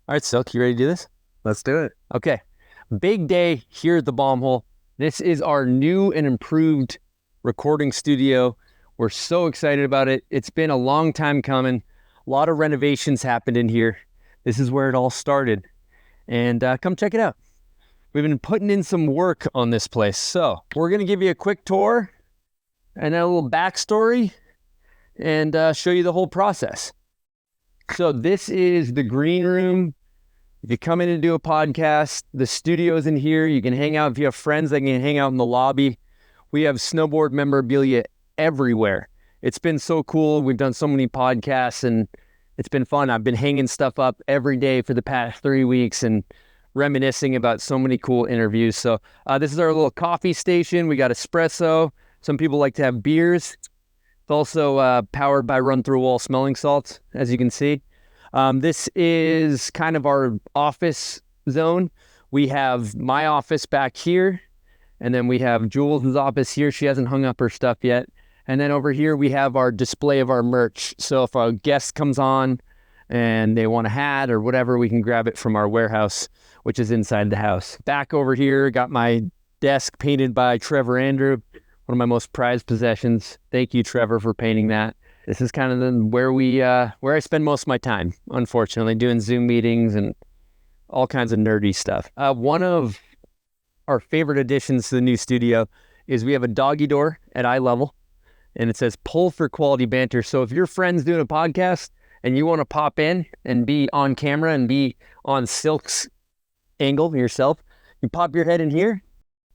All right, Silk, you ready to do this? Let's do it. Okay. Big day here at the Bomb Hole. This is our new and improved recording studio. We're so excited about it. It's been a long time coming. A lot of renovations happened in here. This is where it all started. And come check it out. We've been putting in some work on this place. So we're going to give you a quick tour and a little backstory and show you the whole process. So this is the green room. If you come in and do a podcast, the studio's in here. You can hang out. If you have friends, they can hang out in the lobby. We have snowboard memorabilia everywhere. It's been so cool. We've done so many podcasts, and it's been fun. I've been hanging stuff up every day for the past 3 weeks and reminiscing about so many cool interviews. So this is our little coffee station. We got espresso. Some people like to have beers. It's also powered by run-through-wall smelling salts, as you can see. This is kind of our office zone. We have my office back here, and then we have Jules' office here. She hasn't hung up her stuff yet. And then over here, we have our display of our merch. So if a guest comes on and they want a hat or whatever, we can grab it from our warehouse, which is inside the house. Back over here, got my desk painted by Trevor Andrew, one of my most prized possessions. Thank you, Trevor, for painting that. This is kind of where I spend most of my time, unfortunately, doing Zoom meetings and all kinds of nerdy stuff. One of our favorite additions to the new studio is we have a doggy door at eye level, and it says pull for quality banter. So if your friend's doing a podcast and you want to pop in and be on camera and be on Silk's angle yourself, you pop your head in here,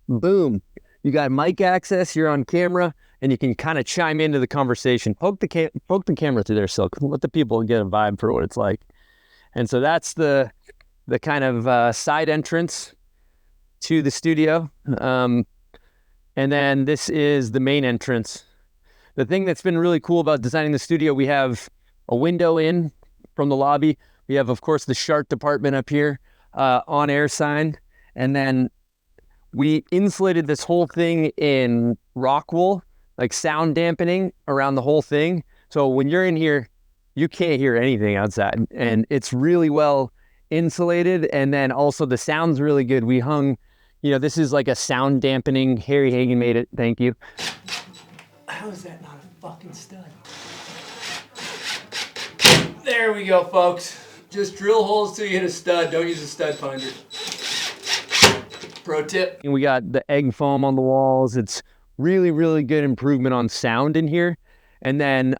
boom. You got mic access, you're on camera, and you can kind of chime into the conversation. Poke the camera through there, Silk. Let the people get a vibe for what it's like. And so that's the kind of side entrance to the studio. And then this is the main entrance. The thing that's been really cool about designing the studio, we have a window in from the lobby. We have, of course, the shark department up here, on-air sign. And then we insulated this whole thing in rock wool, like sound dampening around the whole thing. So when you're in here, you can't hear anything outside. And it's really well insulated. And then also the sound's really good. We hung, this is like a sound dampening. Harry Hagen made it. Thank you. How is that not a fucking stud? There we go, folks. Just drill holes till you hit a stud. Don't use a stud finder. Pro tip. And we got the egg foam on the walls. It's really, really good improvement on sound in here. And then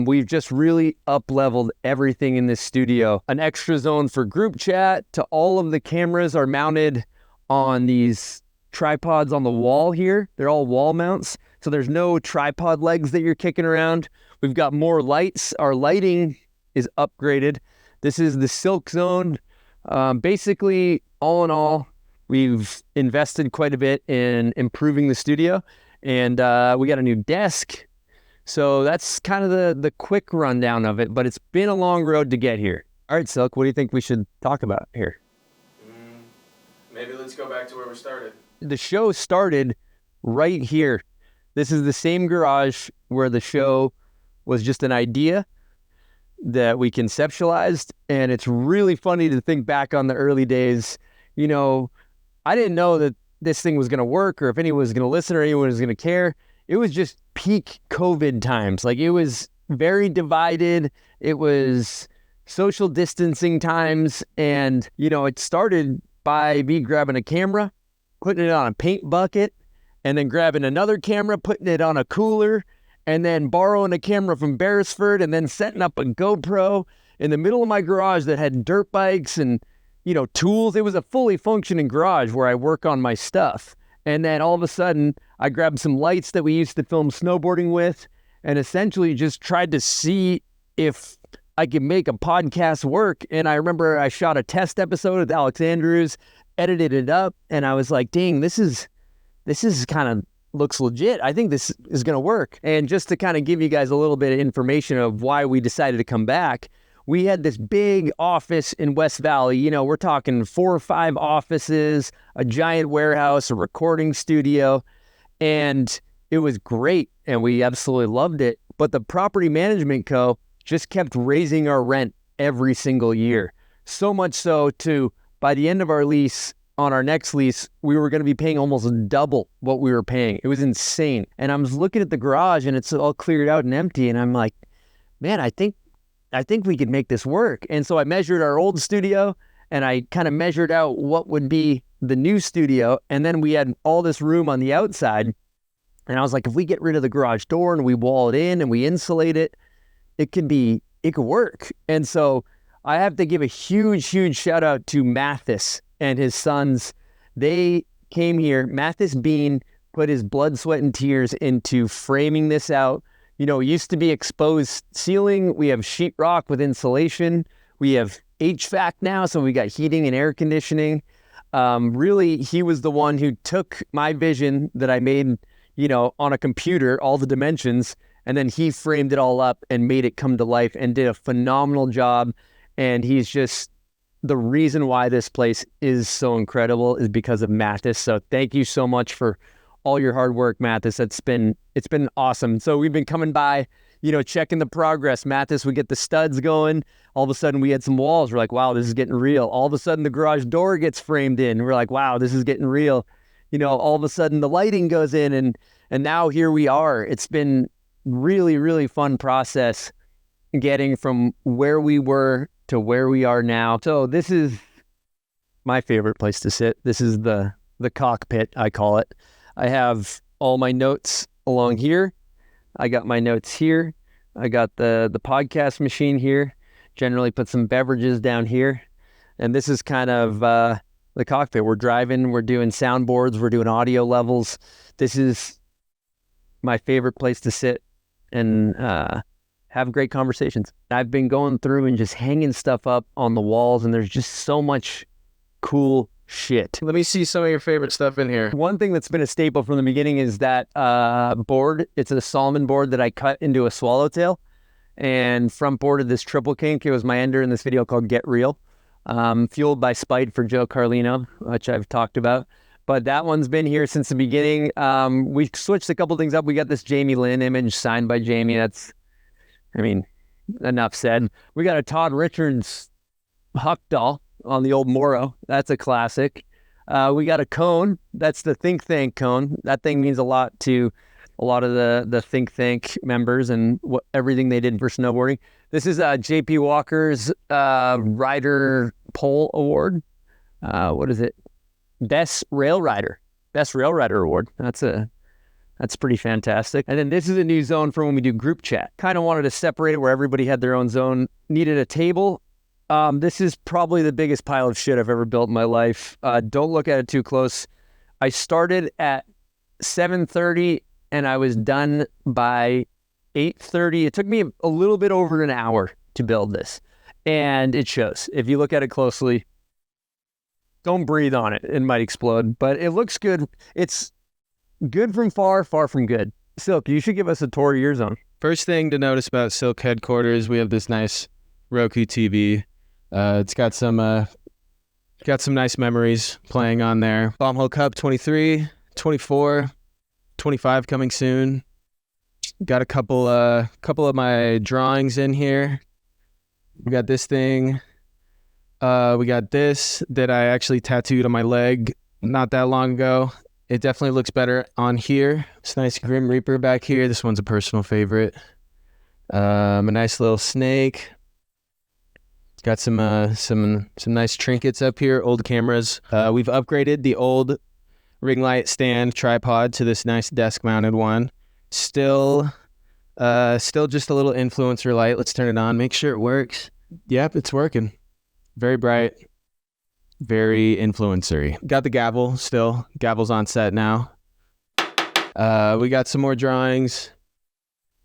we've just really up-leveled everything in this studio. An extra zone for group chat. To all of the cameras are mounted on these tripods on the wall here. They're all wall mounts. So there's no tripod legs that you're kicking around. We've got more lights. Our lighting is upgraded. This is the Silk Zone. Basically, all in all, we've invested quite a bit in improving the studio, and we got a new desk. So that's kind of the quick rundown of it, but it's been a long road to get here. All right, Silk, what do you think we should talk about here? Maybe let's go back to where we started. The show started right here. This is the same garage where the show was just an idea that we conceptualized, and it's really funny to think back on the early days. I didn't know that this thing was going to work or if anyone was going to listen or anyone was going to care. It was just peak COVID times. Like, it was very divided. It was social distancing times. And, it started by me grabbing a camera, putting it on a paint bucket, and then grabbing another camera, putting it on a cooler, and then borrowing a camera from Beresford, and then setting up a GoPro in the middle of my garage that had dirt bikes and tools. It was a fully functioning garage where I work on my stuff. And then all of a sudden, I grabbed some lights that we used to film snowboarding with and essentially just tried to see if I could make a podcast work. And I remember I shot a test episode with Alex Andrews, edited it up, and I was like, dang, this is kind of looks legit. I think this is going to work. And just to kind of give you guys a little bit of information of why we decided to come back, we had this big office in West Valley. We're talking 4 or 5 offices, a giant warehouse, a recording studio, and it was great, and we absolutely loved it. But the property management co. just kept raising our rent every single year. So much so to by the end of our lease, on our next lease, we were going to be paying almost double what we were paying. It was insane. And I was looking at the garage and it's all cleared out and empty. And I'm like, man, I think we could make this work. And so I measured our old studio and I kind of measured out what would be the new studio. And then we had all this room on the outside. And I was like, if we get rid of the garage door and we wall it in and we insulate it, it could work. And so I have to give a huge shout out to Mathis and his sons. They came here. Mathis Bean put his blood, sweat, and tears into framing this out. You know, it used to be exposed ceiling. We have sheetrock with insulation. We have HVAC now, so we got heating and air conditioning. Really, he was the one who took my vision that I made, you know, on a computer, all the dimensions, and then he framed it all up and made it come to life and did a phenomenal job. And he's just the reason why this place is so incredible is because of Mathis. So thank you so much for all your hard work, Mathis. It's been awesome. So we've been coming by, you know, checking the progress. Mathis would get the studs going. All of a sudden we had some walls. We're like, wow, this is getting real. All of a sudden the garage door gets framed in. We're like, wow, this is getting real. You know, all of a sudden the lighting goes in and now here we are. It's been really fun process getting from where we were to where we are now. So this is my favorite place to sit. This is the cockpit, I call it. I have all my notes along here. I got my notes here. I got the podcast machine here. Generally put some beverages down here. And this is kind of the cockpit. We're driving, we're doing soundboards, we're doing audio levels. This is my favorite place to sit and have great conversations. I've been going through and just hanging stuff up on the walls, and there's just so much cool shit. Let me see some of your favorite stuff in here. One thing that's been a staple from the beginning is that board. It's a Solomon board that I cut into a swallowtail and front boarded this triple kink. It was my ender in this video called Get Real. Fueled by spite for Joe Carlino, which I've talked about. But that one's been here since the beginning. We switched a couple things up. We got this Jamie Lynn image signed by Jamie. That's, I mean, enough said. We got a Todd Richards Huck doll on the old Moro. That's a classic. We got a cone. That's the Think Tank cone. That thing means a lot to a lot of the Think Tank members and everything they did for snowboarding. This is JP Walker's Rider Pole Award. What is it? Best Rail Rider Award. That's pretty fantastic. And then this is a new zone for when we do group chat. Kind of wanted to separate it where everybody had their own zone. Needed a table. This is probably the biggest pile of shit I've ever built in my life. Don't look at it too close. I started at 7:30 and I was done by 8:30. It took me a little bit over an hour to build this. And it shows. If you look at it closely, don't breathe on it. It might explode. But it looks good. It's good from far from good. Silk, you should give us a tour of your zone. First thing to notice about Silk headquarters, we have this nice Roku TV. It's got some nice memories playing on there. Bombhole Cup 23, 24, 25 coming soon. Got a couple of my drawings in here. We got this thing. We got this that I actually tattooed on my leg not that long ago. It definitely looks better on here. It's nice Grim Reaper back here. This one's a personal favorite. A nice little snake. Got some nice trinkets up here, old cameras. We've upgraded the old ring light stand tripod to this nice desk mounted one. Still just a little influencer light. Let's turn it on, make sure it works. Yep, it's working. Very bright, very influencery. Got the gavel still. Gavel's on set now. We got some more drawings.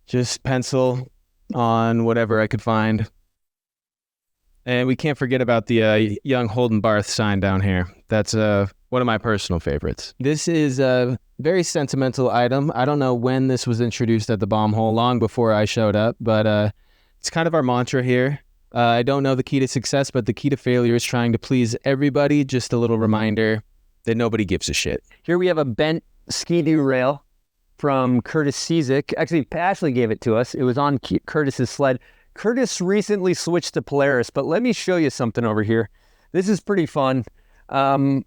Just pencil on whatever I could find. And we can't forget about the young Holden Barth sign down here. That's one of my personal favorites. This is a very sentimental item. I don't know when this was introduced at the Bomb Hole, long before I showed up, but it's kind of our mantra here. I don't know the key to success, but the key to failure is trying to please everybody. Just a little reminder that nobody gives a shit. Here we have a bent ski-doo rail from Curtis Cizik. Actually, Ashley gave it to us. It was on Curtis's sled. Curtis recently switched to Polaris, but let me show you something over here. This is pretty fun. I'm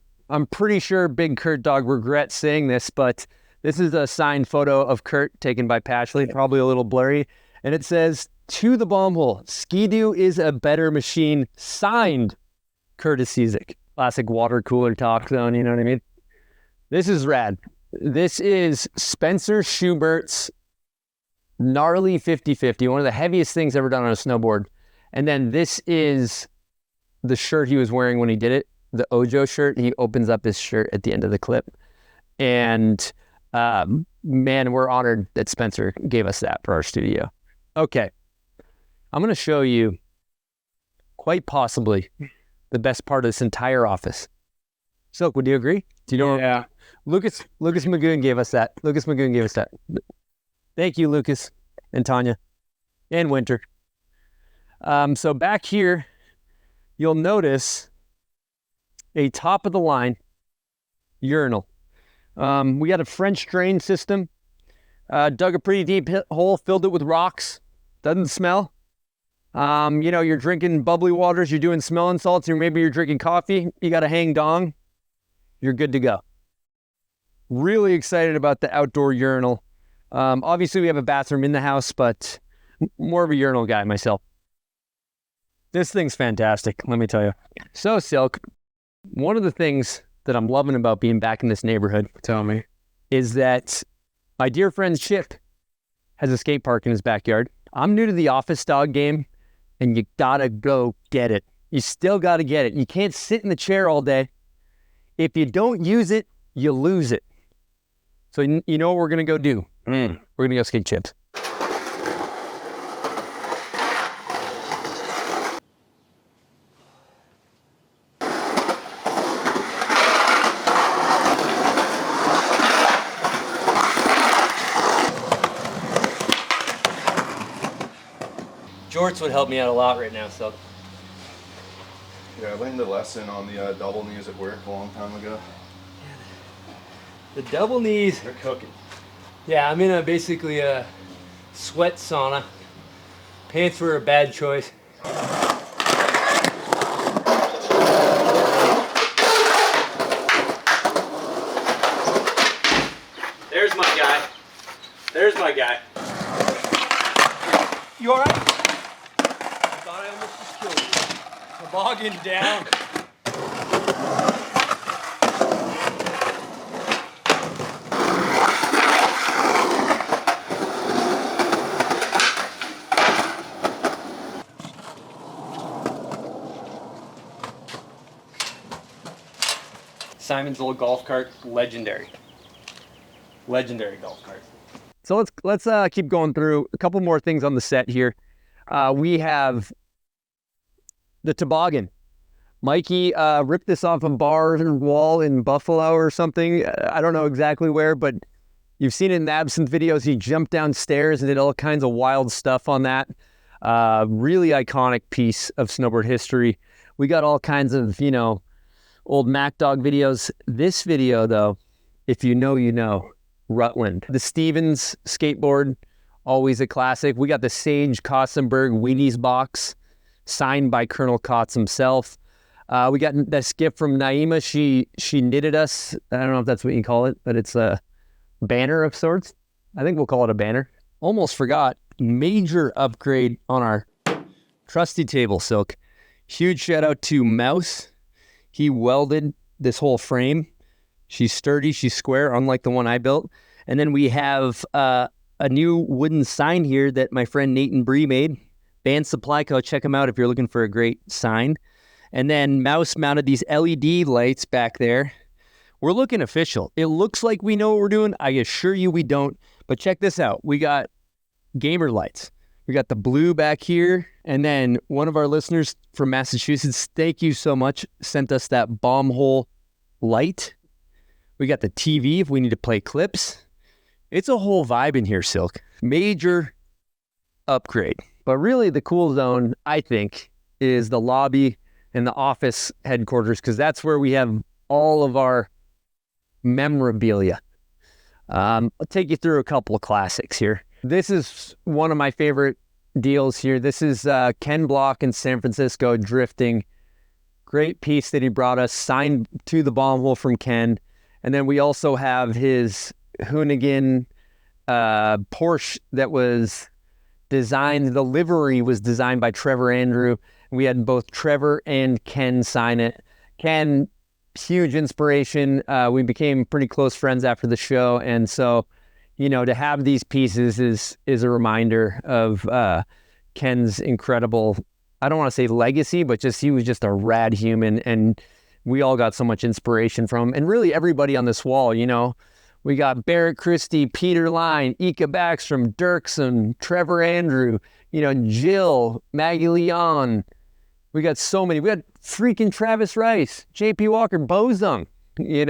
pretty sure Big Kurt Dog regrets saying this, but this is a signed photo of Kurt taken by Pashley, probably a little blurry. And it says, "To the bomb hole, Ski-Doo is a better machine," signed Curtis Cizik. Classic water cooler talk zone, you know what I mean? This is rad. This is Spencer Schubert's gnarly 50-50, one of the heaviest things ever done on a snowboard. And then this is the shirt he was wearing when he did it, the Ojo shirt. He opens up his shirt at the end of the clip. And man, we're honored that Spencer gave us that for our studio. Okay, I'm going to show you quite possibly the best part of this entire office. Silk, would you agree? Do you know? Yeah. Lucas Magoon gave us that. Lucas Magoon gave us that. Thank you, Lucas and Tanya and Winter. So back here, you'll notice a top of the line urinal. We got a French drain system. Dug a pretty deep hole, filled it with rocks. Doesn't smell. You know, you're drinking bubbly waters, you're doing smelling salts, or maybe you're drinking coffee. You got a hang dong. You're good to go. Really excited about the outdoor urinal. Obviously, we have a bathroom in the house, but more of a urinal guy myself. This thing's fantastic, let me tell you. So, Silk, one of the things that I'm loving about being back in this neighborhood, Tell me. is that my dear friend Chip has a skate park in his backyard. I'm new to the office dog game, and you gotta go get it. You still gotta get it. You can't sit in the chair all day. If you don't use it, you lose it. So you know what we're gonna go do? We're gonna go skate Chips. Jorts would help me out a lot right now, so. Yeah, I learned a lesson on the double knees at work a long time ago. The double knees. They're cooking. Yeah, I'm in basically a sweat sauna. Pants were a bad choice. There's my guy. There's my guy. You all right? I thought I almost just killed you. Toboggan down. Simon's old golf cart, legendary. Legendary golf cart. So let's keep going through a couple more things on the set here. We have the toboggan. Mikey ripped this off a bar wall in Buffalo or something. I don't know exactly where, but you've seen it in the Absinthe videos. He jumped downstairs and did all kinds of wild stuff on that. Really iconic piece of snowboard history. We got all kinds of, you know, old Mac Dog videos. This video, though, if you know, you know, Rutland. The Stevens skateboard, always a classic. We got the Sage Kossenberg Wheaties box, signed by Colonel Kotz himself. We got this gift from Naima. She knitted us. I don't know if that's what you call it, but it's a banner of sorts. I think we'll call it a banner. Almost forgot. Major upgrade on our trusty table, Silk. Huge shout out to Mouse. He welded this whole frame. She's sturdy, she's square, unlike the one I built. And then we have a new wooden sign here that my friend Nathan Bree made. Band Supply Co. Check them out if you're looking for a great sign. And then Mouse mounted these LED lights back there. We're looking official. It looks like we know what we're doing. I assure you we don't. But check this out. We got gamer lights. We got the blue back here. And then one of our listeners from Massachusetts, thank you so much, sent us that bomb hole light. We got the TV if we need to play clips. It's a whole vibe in here, Silk. Major upgrade. But really the cool zone, I think, is the lobby and the office headquarters, because that's where we have all of our memorabilia. I'll take you through a couple of classics here. This is one of my favorite deals here. This is Ken Block in San Francisco, drifting. Great piece that he brought us, signed to the bomb hole from Ken. And then we also have his Hoonigan Porsche that was designed, the livery was designed by Trevor Andrew. We had both Trevor and Ken sign it. Ken, huge inspiration. We became pretty close friends after the show. And so, to have these pieces is a reminder of Ken's incredible, I don't want to say legacy, but he was just a rad human. And we all got so much inspiration from him. And really everybody on this wall, we got Barrett Christie, Peter Line, Ika Backstrom, Dirksen, Trevor Andrew, Jill, Maggie Leon. We got so many. We got freaking Travis Rice, JP Walker, Bozung. We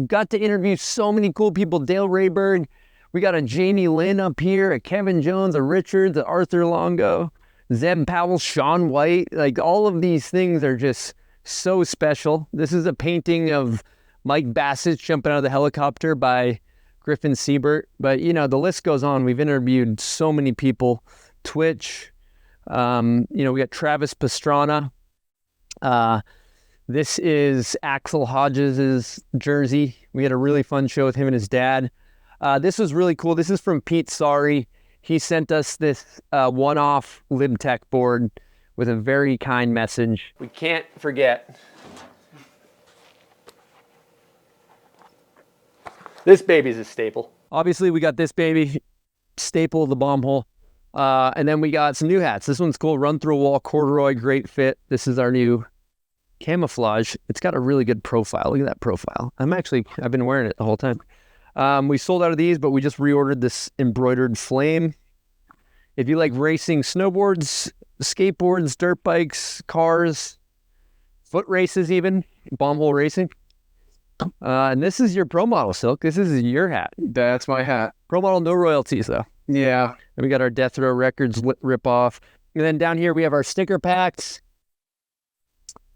got to interview so many cool people. Dale Rayberg. We got a Jamie Lynn up here, a Kevin Jones, a Richards, a Arthur Longo, Zeb Powell, Sean White. All of these things are just so special. This is a painting of Mike Bassett jumping out of the helicopter by Griffin Siebert. But, the list goes on. We've interviewed so many people. Twitch, we got Travis Pastrana. This is Axel Hodges' jersey. We had a really fun show with him and his dad. This was really cool. This is from Pete Sari. He sent us this one-off LibTech board with a very kind message. We can't forget this baby's a staple. Obviously, we got this baby, staple of the bomb hole. And then we got some new hats. This one's cool. Run through a wall, corduroy, great fit. This is our new camouflage. It's got a really good profile. Look at that profile. I've been wearing it the whole time. We sold out of these, but we just reordered this embroidered flame. If you like racing snowboards, skateboards, dirt bikes, cars, foot races even, bomb hole racing. And this is your pro model, Silk. This is your hat. That's my hat. Pro model, no royalties, though. Yeah. And we got our Death Row Records rip-off. And then down here we have our sticker packs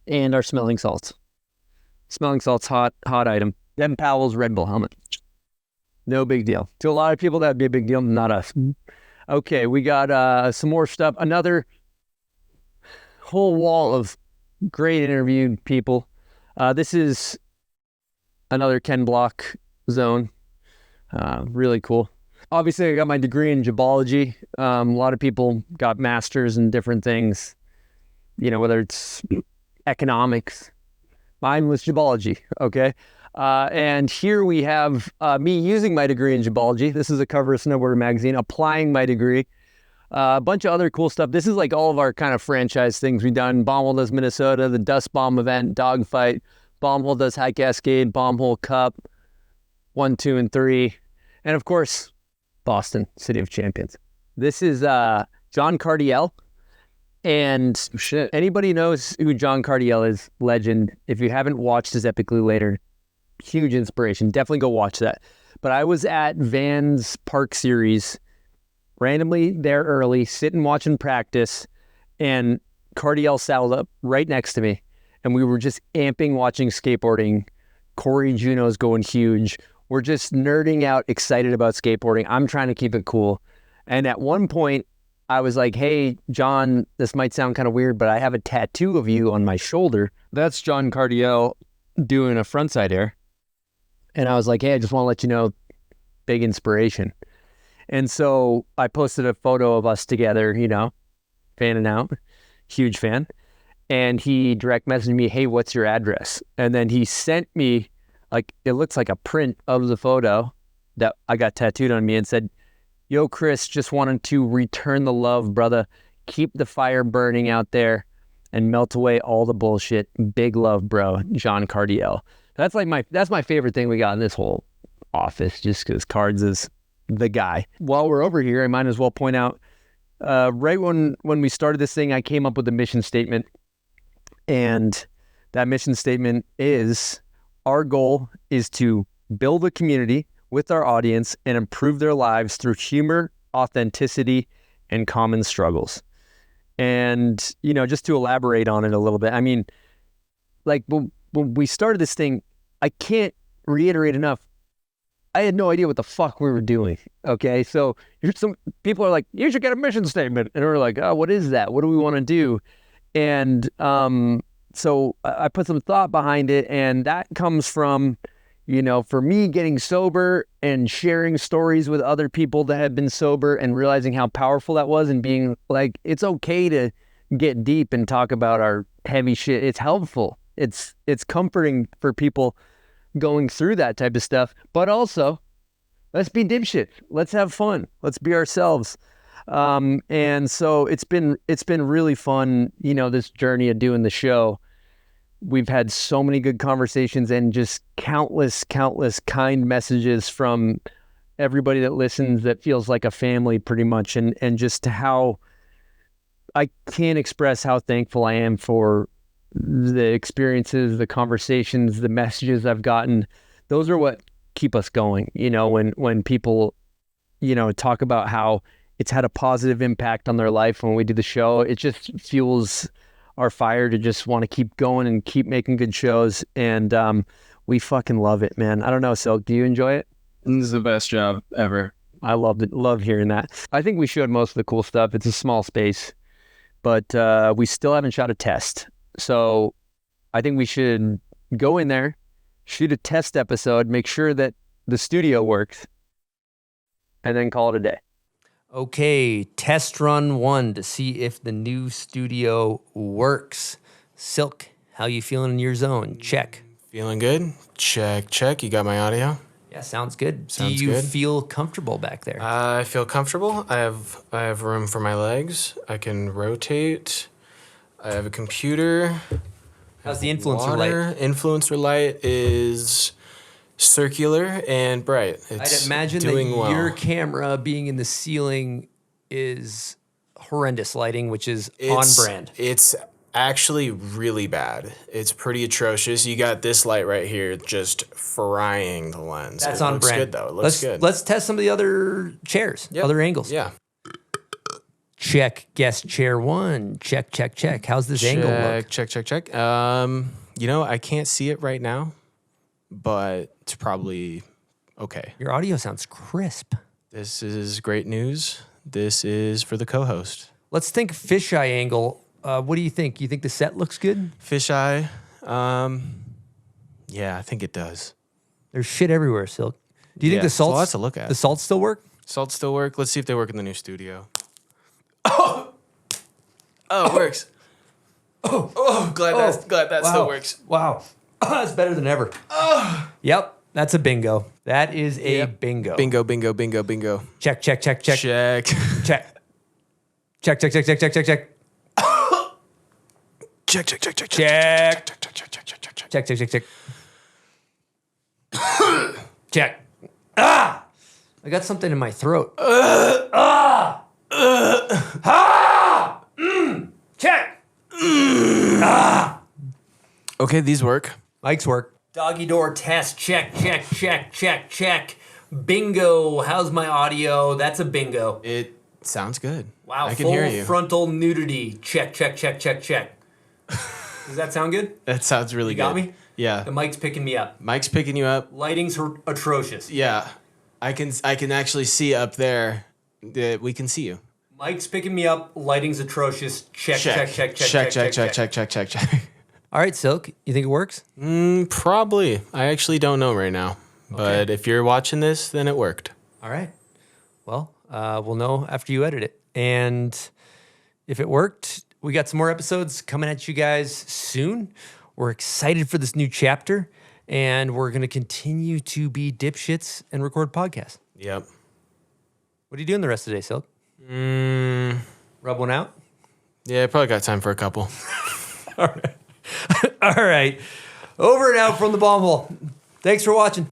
and our smelling salts. Smelling salts, hot item. Dem Powell's Red Bull helmet. No big deal. To a lot of people, that'd be a big deal. Not us. Okay, we got some more stuff. Another whole wall of great interviewed people. This is another Ken Block zone. Really cool. Obviously, I got my degree in geology. A lot of people got masters in different things, whether it's economics. Mine was geology, okay? And here we have me using my degree in geology. This is a cover of Snowboarder magazine, applying my degree. A bunch of other cool stuff. This is like all of our kind of franchise things we've done. Bombhole does Minnesota, the Dust Bomb event, Dogfight. Bombhole does High Cascade, Bombhole Cup, 1, 2, and 3. And of course, Boston, City of Champions. This is John Cardiel. And anybody knows who John Cardiel is, legend. If you haven't watched his Epically Later, huge inspiration. Definitely go watch that. But I was at Van's Park Series, randomly there early, sitting watching practice, and Cardiel saddled up right next to me. And we were just amping watching skateboarding. Corey Juno's going huge. We're just nerding out, excited about skateboarding. I'm trying to keep it cool. And at one point, I was like, hey, John, this might sound kind of weird, but I have a tattoo of you on my shoulder. That's John Cardiel doing a frontside air. And I was like, hey, I just want to let you know, big inspiration. And so I posted a photo of us together, fanning out. Huge fan. And he direct messaged me, hey, what's your address? And then he sent me, it looks like a print of the photo that I got tattooed on me, and said, yo, Chris, just wanted to return the love, brother. Keep the fire burning out there and melt away all the bullshit. Big love, bro. John Cardiel. That's my favorite thing we got in this whole office, just because Cards is the guy. While we're over here, I might as well point out, right when we started this thing, I came up with a mission statement. And that mission statement is, our goal is to build a community with our audience and improve their lives through humor, authenticity, and common struggles. And, just to elaborate on it a little bit, when we started this thing, I can't reiterate enough, I had no idea what the fuck we were doing. Okay, so some people are like, you should get a mission statement, and we're like, oh, what is that? What do we want to do? And so I put some thought behind it, and that comes from, for me getting sober and sharing stories with other people that have been sober and realizing how powerful that was, and being like, it's okay to get deep and talk about our heavy shit. It's helpful. It's comforting for people going through that type of stuff, but also let's be dipshit. Let's have fun. Let's be ourselves. And so it's been really fun, this journey of doing the show. We've had so many good conversations and just countless kind messages from everybody that listens that feels like a family pretty much. And just how I can't express how thankful I am for the experiences, the conversations, the messages I've gotten. Those are what keep us going. When people, talk about how it's had a positive impact on their life when we do the show, it just fuels our fire to just want to keep going and keep making good shows. And we fucking love it, man. I don't know, Silk, do you enjoy it? This is the best job ever. I loved it. Love hearing that. I think we showed most of the cool stuff. It's a small space, but we still haven't shot a test. So I think we should go in there, shoot a test episode, make sure that the studio works, and then call it a day. Okay, test run 1 to see if the new studio works. Silk, how you feeling in your zone? Check. Feeling good? Check. You got my audio? Yeah, sounds good. Sounds Do you good. feel comfortable back there? I feel comfortable. I have room for my legs. I can rotate. I have a computer. How's the influencer light? Influencer light is circular and bright. It's I'd imagine doing that well. your camera being in the ceiling is horrendous lighting, which is on brand. It's actually really bad. It's pretty atrocious. You got this light right here just frying the lens. That's it on looks brand. good though. It looks good. Let's test some of the other chairs, Yep. other angles. Yeah. Check guest chair 1. Check. How's this angle look? Check. I can't see it right now, but it's probably okay. Your audio sounds crisp. This is great news. This is for the co-host. Let's think fisheye angle. What do you think? You think the set looks good? Fisheye. Yeah, I think it does. There's shit everywhere, Silk. Do you think the it's a lot salts to look at. the salts still work? Salts still work. Let's see if they work in the new studio. Oh, it works. Glad that still works. Wow. That's better than ever. Yep, that's a bingo. That is a bingo. Bingo. Check. Check. Check. Check. Check. Ah! I got something in my throat. Check. Okay, these work. Mics work. Doggy door test. Check. Bingo. How's my audio? That's a bingo. It sounds good. Wow. I can full hear you. frontal nudity. Check. Does that sound good? That sounds really good. Got me? Yeah. The mic's picking me up. Mike's picking you up. Lighting's atrocious. Yeah. I can actually see up there that we can see you. Mike's picking me up. Lighting's atrocious. Check. Check. All right, Silk. You think it works? Probably. I actually don't know right now. But if you're watching this, then it worked. All right. Well, we'll know after you edit it. And if it worked, we got some more episodes coming at you guys soon. We're excited for this new chapter, and we're going to continue to be dipshits and record podcasts. Yep. What are you doing the rest of the day, Silk? Rub one out? Yeah, probably got time for a couple. All right. All right. Over and out from the bomb hole. Thanks for watching.